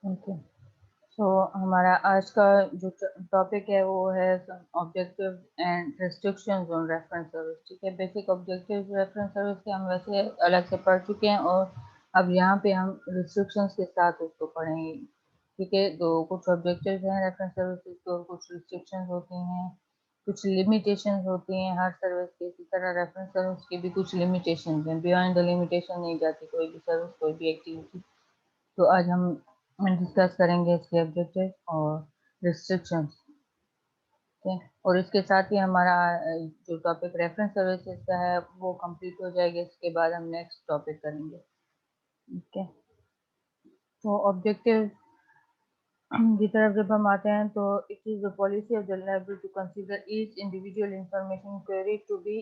Okay so ہمارا آج کا جو ٹاپک ہے وہ ہے objective and restrictions on reference service. ٹھیک ہے, بیسک آبجیکٹیو ریفرنس سروس کے ہم ویسے الگ سے پڑھ چکے ہیں اور اب یہاں پہ ہم ریسٹرکشنز کے ساتھ اس کو پڑھیں گے. ٹھیک ہے, تو کچھ آبجیکٹیوز ہیں ریفرنس سروسز کے اور کچھ ریسٹرکشنز ہوتی ہیں, کچھ لمیٹیشنز ہوتی ہیں ہر سروس کی. اسی طرح ریفرنس سروس کی بھی کچھ لمیٹیشنز ہیں, بیانڈ دا لمیٹیشن نہیں جاتی کوئی بھی سروس, کوئی بھی ایکٹیویٹی. تو آج ہم ڈسکس کریں گے اس کے آبجیکٹیو اور ریسٹرکشنز. اور اس کے ساتھ ہی ہمارا جو ٹاپک ریفرنس سروسز کا ہے وہ کمپلیٹ ہو جائے گا. اس کے بعد ہم نیکسٹ ٹاپک کریں گے. ٹھیک ہے, تو آبجیکٹیو کی طرف جب ہم آتے ہیں تو it is the policy of the library to consider each individual information query to be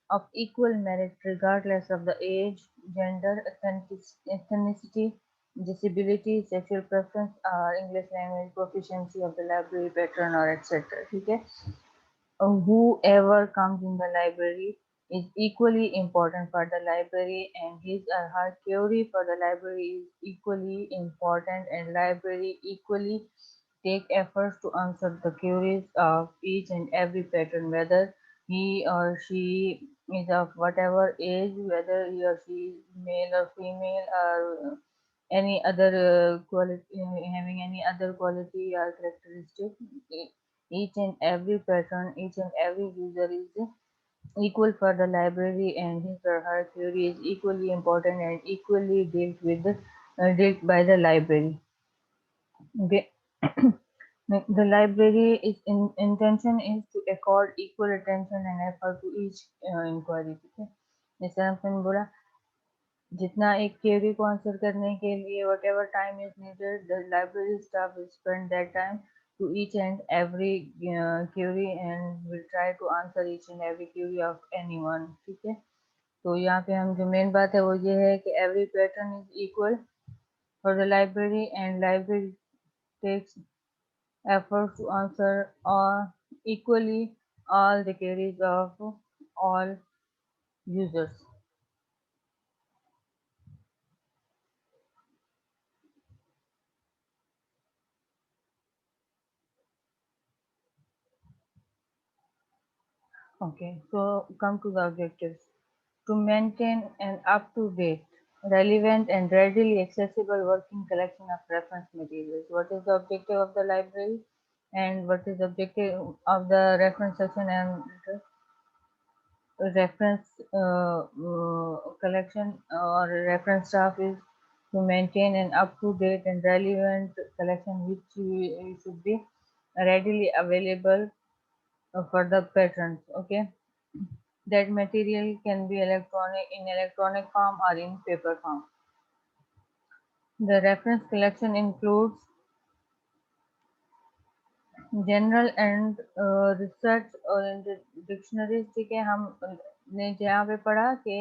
of equal merit regardless of the age, gender, ethnicity, disability, sexual preference, or English language proficiency of the library patron or etc. ٹھیک ہے, whoever comes in the library is equally important for the library and his or her query for the library is equally important and library equally take efforts to answer the queries of each and every patron, whether he or she is of whatever age, whether he or she is male or female or any other quality, having any other quality or characteristic. Each and every person, each and every user is equal for the library and his or her query is equally important and equally dealt by the library. Okay. The library is intention is to accord equal attention and effort to each inquiry. ٹھیک ہے, جیسے ہم نے بولا جتنا ایک query کو answer کرنے کے لیے whatever time is needed, the library staff will spend that time to each and every query and will try to answer each and every query of anyone. ٹھیک ہے, تو یہاں پہ ہم جو مین بات ہے وہ یہ ہے کہ every patron is equal for the library and library takes effort to answer equally all the queries of all users. Okay, so come to the objectives. To maintain an up-to-date, relevant and readily accessible working collection of reference materials. What is the objective of the library and what is the objective of the reference section and reference collection or reference staff is to maintain an up-to-date and relevant collection which should be readily available for the patrons. Okay, that material can be electronic form or in paper form. The reference collection includes general and research oriented dictionaries. ٹھیک ہے, ہم نے جہاں پہ پڑھا کہ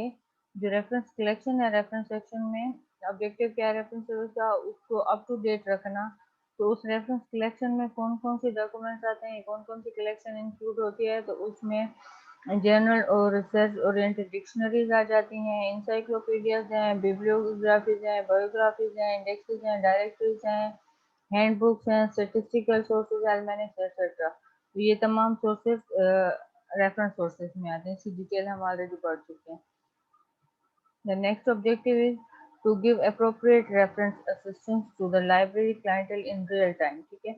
جو reference collection ہے ریفرنس سیکشن میں آبجیکٹیو کیا ہے ریفرنس سروس کا, اس کو اپ ٹو ڈیٹ رکھنا. تو اس ریفرنس کلیکشن میں کون کون سے ڈاکومنٹس آتے ہیں, کون کون سی کلیکشن انکلوڈ ہوتی ہے, تو اس میں جنرل اور ریسرچ اورینٹڈ ڈکشنریز آ جاتی ہیں, انسائکلوپیڈیاز ہیں, بیبلیوگرافیز ہیں, بایوگرافیز ہیں, انڈیکسز ہیں, ڈائریکٹریز ہیں, ہینڈ بکس ہیں, اسٹیٹسٹیکل سورسز, المینکس ایٹسٹرا. تو یہ تمام سورسز ریفرنس سورسز میں آتے ہیں, اس کی ڈیٹیل ہم آلریڈی پڑھ چکے ہیں. The next objective is to give appropriate reference assistance to the library clientele in real time. ٹھیک ہے,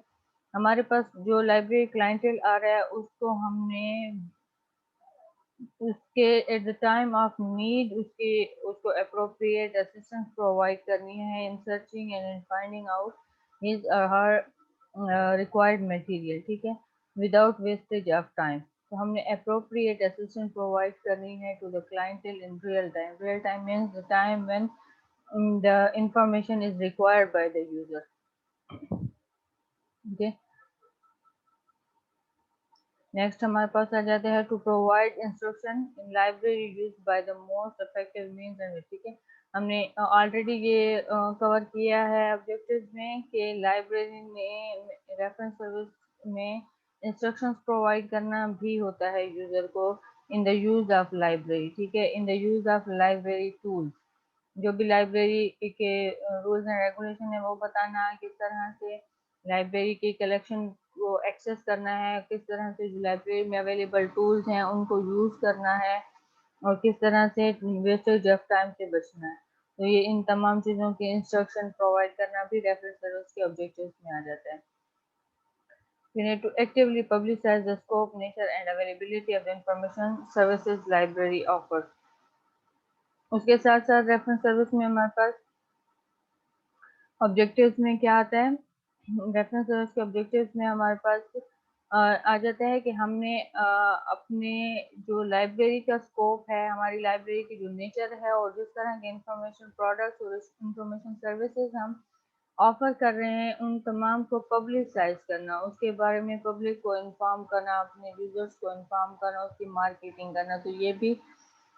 ہمارے پاس جو لائبریری کلائنٹل آ رہا ہے اس کو ہم نے اس کے at the time of need اس کو اپروپریٹ اسسٹنس پرووائڈ کرنی ہے in searching and in finding out his اور ہر ریکوائرڈ مٹیریل. ٹھیک ہے, وداؤٹ ویسٹیج آف ٹائم. تو ہم نے اپروپریٹ اسسٹنس پرووائڈ کرنی ہے to the clientele in real time. Real time means the time when the information is required by the user. Okay. Next ہمارے پاس آ جاتے ہیں to provide instruction in library use by the most effective means and. ٹھیک ہے, ہم نے already یہ کور کیا ہے آبجیکٹیوز میں کہ لائبریری میں ریفرنس سروس میں انسٹرکشنز پرووائڈ کرنا بھی ہوتا ہے یوزر کو in the use of library. ٹھیک ہے, in the use of library tools. جو بھی لائبریری کے رولز اینڈ ریگولیشن ہے وہ بتانا، کس طرح سے لائبریری کی کلیکشن کو ایکسیس کرنا ہے، کس طرح سے جو لائبریری میں اویلیبل ٹولز ہیں ان کو یوز کرنا ہے، اور کس طرح سے ویسٹیج آف ٹائم سے بچنا ہے. تو یہ ان تمام چیزوں کی انسٹرکشن پرووائڈ کرنا بھی ریفرنس سروس کے آبجیکٹیوز میں آ جاتا ہے. We need to actively publicize the scope, nature and availability of the information services library offers. اس کے ساتھ ساتھ ریفرنس سروس میں ہمارے پاس آبجیکٹیوز میں کیا آتا ہے. ریفرنس سروس کے آبجیکٹیوز میں ہمارے پاس آ جاتا ہے کہ ہم نے اپنے جو لائبریری کا اسکوپ ہے، ہماری لائبریری کی جو نیچر ہے اور جس طرح کے انفارمیشن پروڈکٹس اور انفارمیشن سروسز ہم آفر کر رہے ہیں ان تمام کو پبلسائز کرنا، اس کے بارے میں پبلک کو انفارم کرنا، اپنے یوزرس کو انفارم کرنا، اس کی مارکیٹنگ کرنا. تو یہ بھی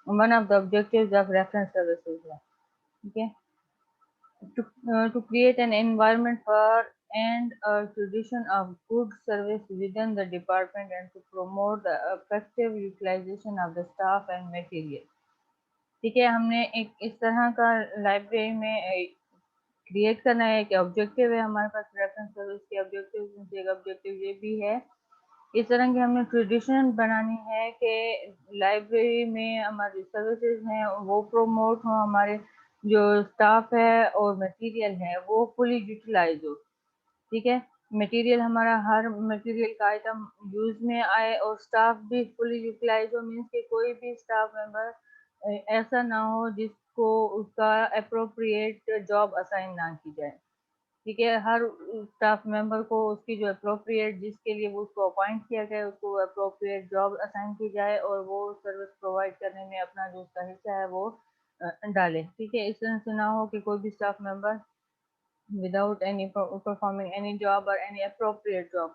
one of the objectives of reference services ہے. ٹھیک ہے. To create an environment for and a tradition of good service within the department and to promote the effective utilization of the staff and material. ٹھیک ہے. ہم نے ایک اس طرح کا لائبریری میں کریٹ کرنا ہے کہ آبجیکٹیو ہے ہمارے پاس ریفرنس سروس کے آبجیکٹیو میں سے ایک آبجیکٹیو یہ بھی ہے. اس طرح کی ہم نے ٹریڈیشن بنانی ہے کہ لائبریری میں ہماری سروسز ہیں وہ پروموٹ ہوں، ہمارے جو اسٹاف ہے اور مٹیریل ہے وہ فلی یوٹیلائز ہو. ٹھیک ہے. مٹیریل ہمارا ہر مٹیریل کا آئٹم یوز میں آئے اور اسٹاف بھی فلی یوٹیلائز ہو، مینس کہ کوئی بھی اسٹاف ممبر ایسا نہ ہو جس کو اس کا اپروپریٹ جاب اسائن نہ کی جائے. ٹھیک ہے. ہر اسٹاف ممبر کو اس کی جو اپروپریٹ جس کے لیے وہ اس کو اپوائنٹ کیا گیا اس کو اپروپریٹ جاب اسائن کی جائے اور وہ سروس پرووائڈ کرنے میں اپنا جو اس کا حصہ ہے وہ ڈالے. ٹھیک ہے. اس طرح سے نہ ہو کہ کوئی بھی staff member without any performing any job اور اینی اپروپریٹ جاب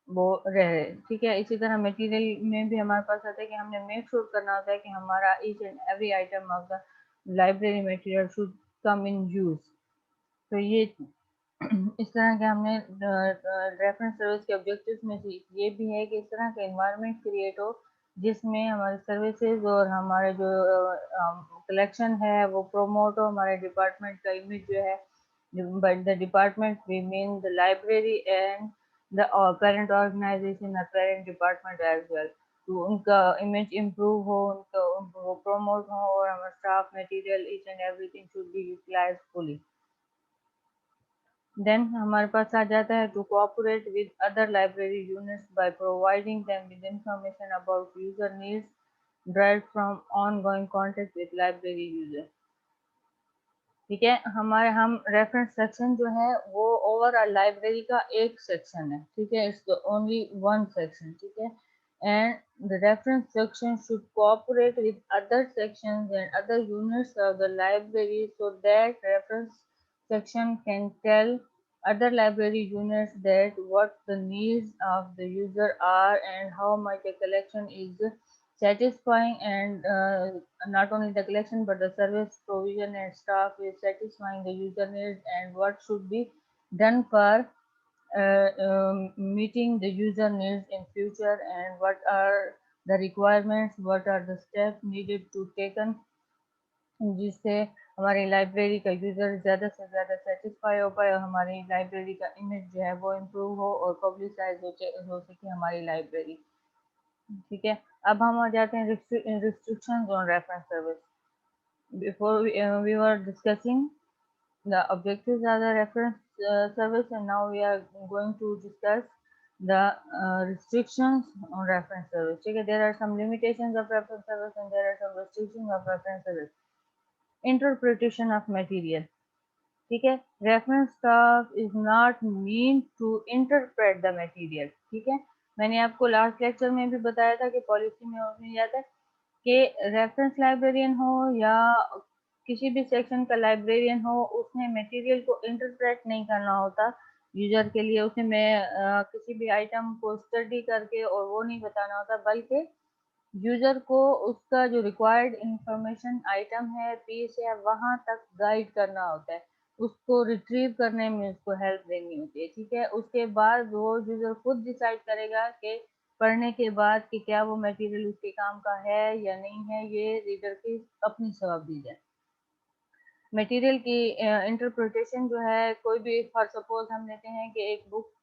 وہ رہے. ٹھیک ہے. اسی طرح مٹیریل میں بھی ہمارے پاس آتا ہے کہ ہم نے میک شور کرنا ہوتا ہے کہ ہمارا each and every item of the library material should come in use. تو یہ اس طرح کے ہم نے ریفرنس سروس کے آبجیکٹیوز میں سے یہ بھی ہے کہ اس طرح کا انوائرمنٹ کریٹ ہو جس میں ہماری سروسز اور ہمارے جو کلیکشن ہے وہ پروموٹ ہو. ہمارے ڈپارٹمنٹ کا امیج جو ہے by the department we mean the library and the parent organization or parent department as well. تو ان کا امیج امپروو ہو، ان کا وہ پروموٹ ہو اور ہمارا staff material each and everything should be utilise fully. Then ہمارے پاس آ جاتا ہے to cooperate with other library units by providing them with information about user needs derived from ongoing contact with library users. ٹھیک ہے. ہم reference section جو ہے وہ اوور آل لائبریری کا ایک سیکشن ہے. ٹھیک ہے. It's only one section. ٹھیک ہے. And the reference section should cooperate with other sections and other units of the library so that reference section can tell other library units that what the needs of the user are and how much the collection is satisfying and not only the collection but the service provision and staff is satisfying the user needs and what should be done for meeting the user needs in future and what are the requirements, what are the steps needed to taken جس سے ہماری library کا user زیادہ سے زیادہ satisfy ہو پائے اور ہماری لائبریری کا امیج جو ہے وہ امپروو ہو اور پبلسائز ہو سکے ہماری لائبریری. ٹھیک ہے. اب ہم آ جاتے ہیں restrictions on reference service. Before we were discussing the objectives of the reference service and now we are going to discuss the restrictions on reference service. Okay, there are some limitations of reference service and there are some restrictions of reference service. Interpretation of material. ٹھیک ہے. Reference staff is not mean to interpret the material. ٹھیک ہے. میں نے آپ کو last lecture میں بھی بتایا تھا کہ پالیسی میں ہونے جاتا ہے کہ ریفرنس لائبریرین ہو یا کسی بھی سیکشن کا لائبریرین ہو اس نے مٹیریل کو انٹرپریٹ نہیں کرنا ہوتا یوزر کے لیے. اس میں کسی بھی آئٹم کو اسٹڈی کر کے اور وہ نہیں بتانا ہوتا بلکہ یوزر کو اس کا جو ریکوائرڈ انفارمیشن آئٹم ہے پیس ہے وہاں تک گائیڈ کرنا ہوتا ہے، اس کو ریٹریو کرنے میں اس کو ہیلپ دینی ہوتی ہے. ٹھیک ہے. اس کے بعد وہ یوزر خود ڈیسائیڈ کرے گا کہ پڑھنے کے بعد کہ کیا وہ میٹیریل اس کے کام کا ہے یا نہیں ہے. یہ ریڈر کی اپنی ثواب دی جائے. مٹیریل کی انٹرپریٹیشن جو ہے، کوئی بھی فار سپوز ہم لیتے ہیں کہ ایک بک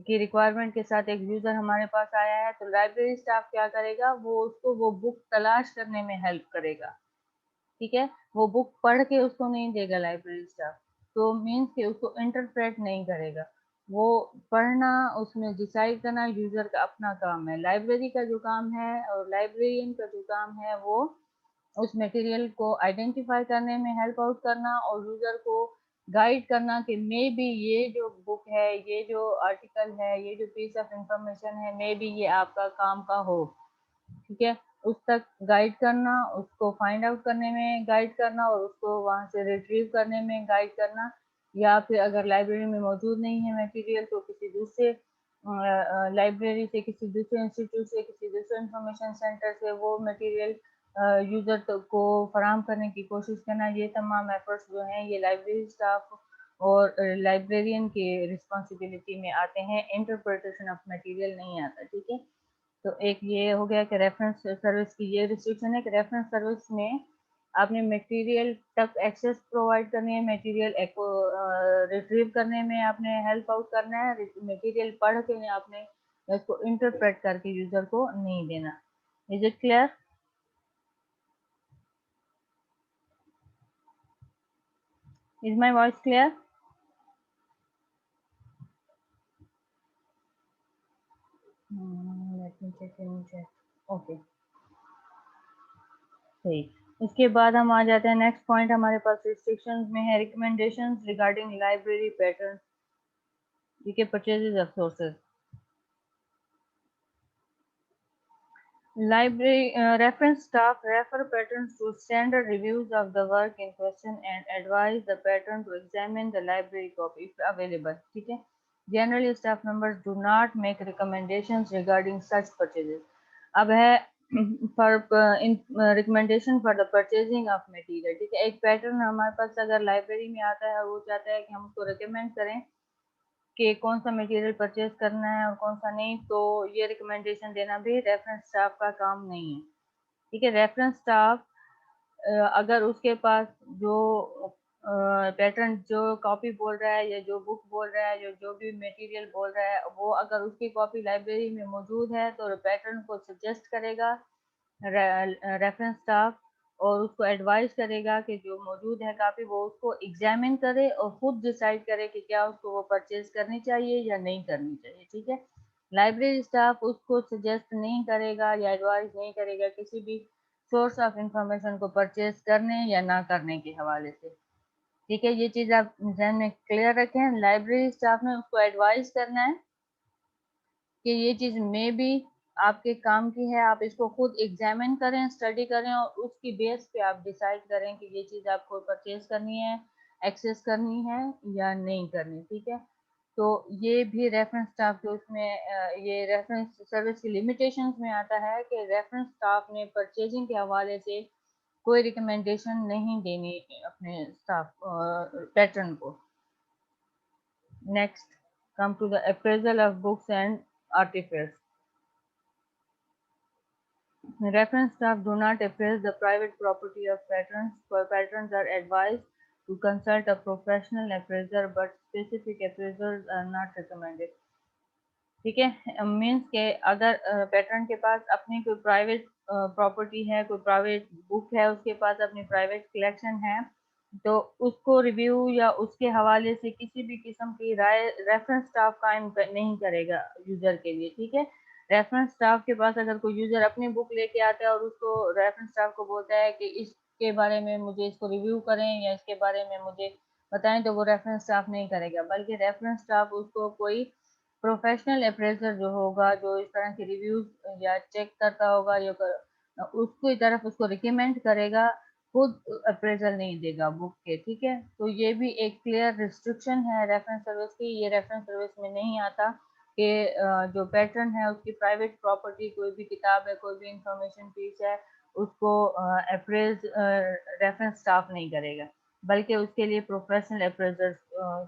کی ریکوائرمنٹ کے ساتھ ایک یوزر ہمارے پاس آیا ہے، تو لائبریری اسٹاف کیا کرے گا، وہ اس کو وہ بک تلاش کرنے میں ہیلپ کرے گا. ٹھیک ہے، وہ بک پڑھ کے اس کو نہیں دے گا لائبریری اسٹاف، تو مینس کہ اس کو انٹرپریٹ نہیں کرے گا. وہ پڑھنا، اس میں ڈیسائیڈ کرنا یوزر کا اپنا کام ہے. لائبریری کا جو کام ہے اور لائبریرین کا جو کام ہے، وہ اس میٹیریل کو آئیڈینٹیفائی کرنے میں ہیلپ آؤٹ کرنا اور یوزر کو گائیڈ کرنا کہ مے بی یہ جو بک ہے، یہ جو آرٹیکل ہے، یہ جو پیس آف انفارمیشن ہے، مے بی یہ آپ کا کام کا ہو. ٹھیک ہے، اس تک گائیڈ کرنا، اس کو فائنڈ آؤٹ کرنے میں گائیڈ کرنا اور اس کو وہاں سے ریٹریو کرنے میں گائیڈ کرنا. یا پھر اگر لائبریری میں موجود نہیں ہے میٹیریل، تو کسی دوسرے لائبریری سے، کسی دوسرے انسٹیٹیوٹ سے، کسی دوسرے انفارمیشن سینٹر سے وہ میٹیریل یوزر کو فراہم کرنے کی کوشش کرنا. یہ تمام ایفرٹس جو ہیں، یہ لائبریری اسٹاف اور لائبریرین کی رسپانسبلٹی میں آتے ہیں. انٹرپریٹیشن آف میٹیریل نہیں آتا. ٹھیک ہے، تو ایک یہ ہو گیا کہ ریفرنس سروس کی یہ ریسٹرکشن ہے کہ ریفرنس سروس میں آپ نے میٹیریل تک ایکسیس پرووائڈ کرنی ہے، میٹیریل ریٹریو کرنے میں آپ نے ہیلپ آؤٹ کرنا ہے، میٹیریل پڑھ کے آپ نے اس کو انٹرپریٹ کر کے یوزر کو نہیں دینا. Is it clear? Is my voice clear? Let me check in chat. Okay. صحیح. اس کے بعد ہم آ جاتے ہیں نیکسٹ پوائنٹ ہمارے پاس ریسٹرکشنز میں ہے ریکمنڈیشنز ریگارڈنگ لائبریری پیٹرن. ٹھیک ہے، purchases of sources. Library reference staff refer patrons to standard reviews of the work in question and advise the patron to examine the library copy if available. ٹھیک ہے. Generally, staff members do not make recommendations regarding such purchases. اب ہے for recommendation for the purchasing of material. ٹھیک ہے، ایک pattern ہمارے پاس اگر library میں آتا ہے اور وہ چاہتا ہے کہ ہم اس کو ریکمینڈ کریں کہ کون سا میٹیریل پرچیز کرنا ہے اور کون سا نہیں، تو یہ ریکمنڈیشن دینا بھی ریفرنس اسٹاف کا کام نہیں ہے. ٹھیک ہے، ریفرنس اسٹاف اگر اس کے پاس جو پیٹرن جو کاپی بول رہا ہے یا جو بک بول رہا ہے، جو بھی میٹیریل بول رہا ہے، وہ اگر اس کی کاپی لائبریری میں موجود ہے تو پیٹرن کو سجیسٹ کرے گا ریفرنس اسٹاف اور اس کو ایڈوائز کرے گا کہ جو موجود ہے کاپی وہ اس کو ایگزامن کرے اور خود ڈیسائیڈ کرے کہ کیا اس کو وہ پرچیز کرنی چاہیے یا نہیں کرنی چاہیے. ٹھیک ہے، لائبریری اسٹاف اس کو سجیسٹ نہیں کرے گا یا ایڈوائز نہیں کرے گا کسی بھی سورس آف انفارمیشن کو پرچیز کرنے یا نہ کرنے کے حوالے سے. ٹھیک ہے، یہ چیز آپ ذہن میں کلیئر رکھیں. لائبریری اسٹاف نے اس کو ایڈوائز کرنا ہے کہ یہ چیز میں بھی آپ کے کام کی ہے، آپ اس کو خود ایگزامن کریں، اسٹڈی کریں اور اس کی بیس پہ آپ ڈیسائیڈ کریں کہ یہ چیز آپ کو پرچیز کرنی ہے، ایکسیس کرنی ہے یا نہیں کرنی. ٹھیک ہے، تو یہ بھی ریفرنس اسٹاف کے اس میں یہ ریفرنس سروس کی لمیٹیشنز میں آتا ہے کہ ریفرنس اسٹاف نے پرچیزنگ کے حوالے سے کوئی ریکمنڈیشن نہیں دینی اپنے اسٹاف پیٹرن کو. Next come to the appraisal of books and artifacts. Reference staff do not appraise the private property of patrons. Patrons are advised to consult a professional appraiser, but specific appraisers are not recommended. ٹھیک ہے، means کہ اگر pattern کے پاس اپنی کوئی private property ہے، کوئی private بک ہے، اس کے پاس اپنی پرائیویٹ کلیکشن ہے، تو اس کو ریویو یا اس کے حوالے سے کسی بھی قسم کی رائے ریفرنس اسٹاف قائم نہیں کرے گا یوزر کے لیے. ٹھیک ہے، ریفرنس اسٹاف کے پاس اگر کوئی یوزر اپنی بک لے کے آتا ہے اور اس کو ریفرنس اسٹاف کو بولتا ہے کہ اس کے بارے میں مجھے اس کو ریویو کریں یا اس کے بارے میں مجھے بتائیں، تو وہ ریفرنس اسٹاف نہیں کرے گا، بلکہ ریفرنس اسٹاف اس کو کوئی پروفیشنل اپریزر جو ہوگا، جو اس طرح کے ریویوز یا چیک کرتا ہوگا، یا اس کی طرف اس کو ریکمینڈ کرے گا، خود اپریزل نہیں دے گا بک کے. ٹھیک ہے، تو یہ بھی ایک کلیئر ریسٹرکشن ہے ریفرنس سروس کی. یہ ریفرنس سروس میں نہیں آتا کہ جو پیٹرن ہے اس کی پرائیویٹ پراپرٹی کوئی بھی کتاب ہے، کوئی بھی انفارمیشن پیس ہے، اس کو اپریز ریفرنس اسٹاف نہیں کرے گا، بلکہ اس کے لیے پروفیشنل اپریزر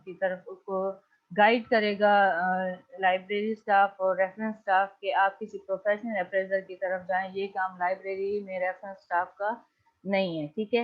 کی طرف اس کو گائیڈ کرے گا لائبریری اسٹاف اور ریفرنس اسٹاف کہ آپ کسی پروفیشنل اپریزر کی طرف جائیں. یہ کام لائبریری میں ریفرنس اسٹاف کا نہیں ہے. ٹھیک ہے،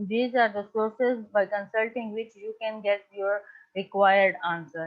these are the sources by consulting which you can get your required answer,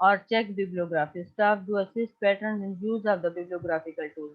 or check bibliography. Staff do assist patrons in use of the bibliographical tools,